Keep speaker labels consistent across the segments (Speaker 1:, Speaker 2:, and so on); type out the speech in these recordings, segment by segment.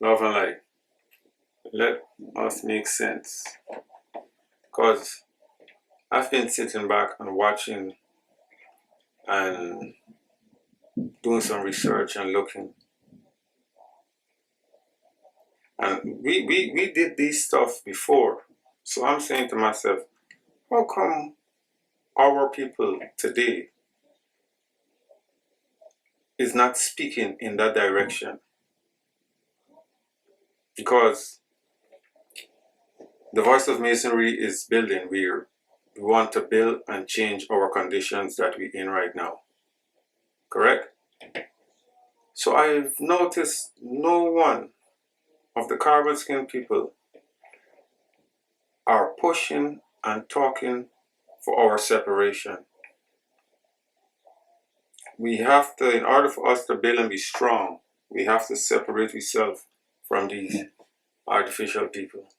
Speaker 1: Love and light. Let us make sense. Because I've been sitting back and watching and doing some research and looking. And we did this stuff before. So I'm saying to myself, how come our people today is not speaking in that direction? Because the voice of masonry is building. We want to build and change our conditions that we're in right now. Correct? So I've noticed no one of the carbon skin people are pushing and talking for our separation. We have to, in order for us to build and be strong, we have to separate ourselves from these artificial people.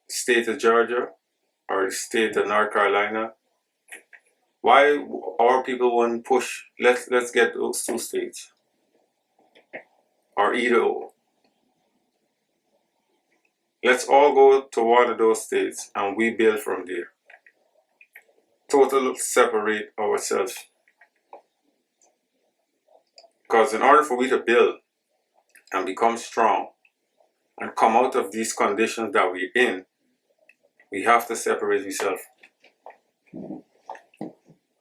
Speaker 1: State of Georgia or the state of North Carolina, why our people won't push, let's get those two states, or either or. Let's all go to one of those states and we build from there. Total separate ourselves. Because in order for we to build and become strong and come out of these conditions that we're in, we have to separate ourselves.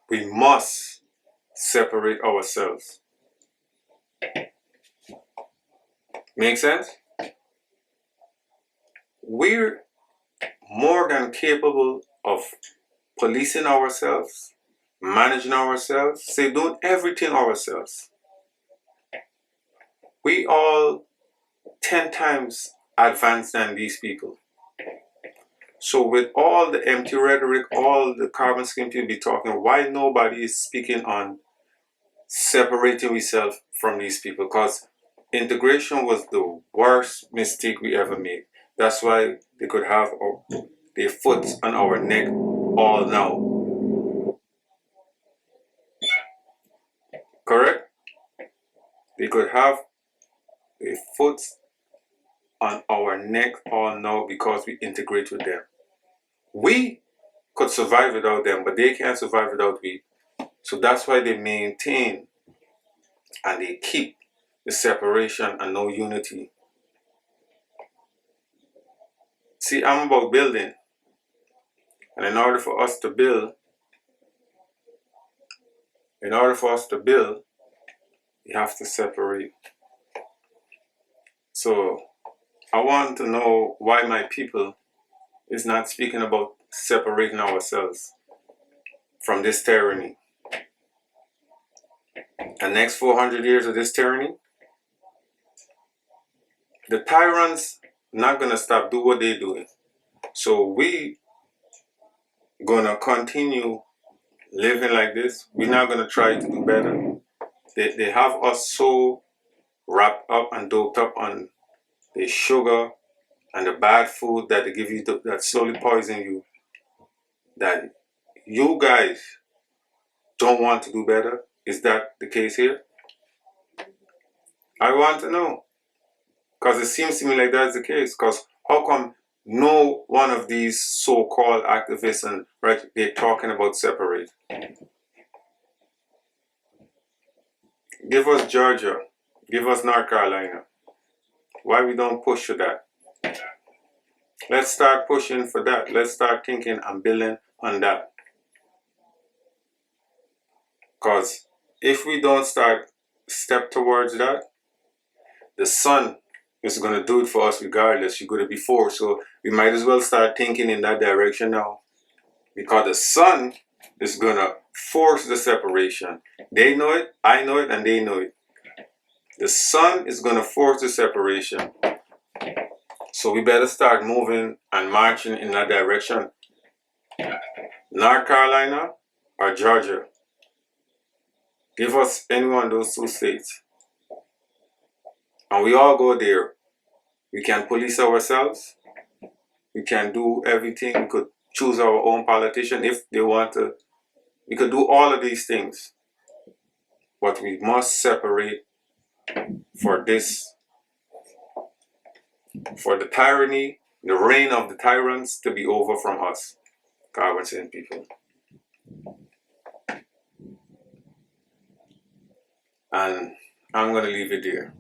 Speaker 1: We must separate ourselves. Make sense? We're more than capable of policing ourselves, managing ourselves, say doing everything ourselves. We all 10 times advanced than these people. So with all the empty rhetoric, all the carbon skin people be talking, why nobody is speaking on separating ourselves from these people? Because integration was the worst mistake we ever made. That's why they could have their foot on our neck all now. Correct? They could have their foot on our neck all now because we integrate with them. We could survive without them, but they can't survive without we. So that's why they maintain and they keep the separation and no unity. See, I'm about building. And in order for us to build, we have to separate. So I want to know why my people is not speaking about separating ourselves from this tyranny. The next 400 years of this tyranny, the tyrants not going to stop doing what they're doing. So we gonna continue living like this. We're not gonna try to do better. They have us so wrapped up and doped up on the sugar and the bad food that they give you that slowly poison you, that you guys don't want to do better. Is that the case here? I want to know, because it seems to me like that's the case. Because how come no one of these so-called activists and right, they're talking about separate? Give us Georgia, give us North Carolina. Why we don't push for that? Let's start pushing for that. Let's start thinking and building on that. Because if we don't step towards that, the sun is going to do it for us regardless. You're going to be forced. So we might as well start thinking in that direction now. Because the sun is going to force the separation. They know it, I know it, and they know it. The sun is going to force the separation. So we better start moving and marching in that direction. North Carolina or Georgia? Give us any one of those two states, and we all go there. We can police ourselves. We can do everything. We could choose our own politician if they want to. We could do all of these things. But we must separate for this, for the tyranny, the reign of the tyrants to be over from us. God send people. And I'm going to leave it there.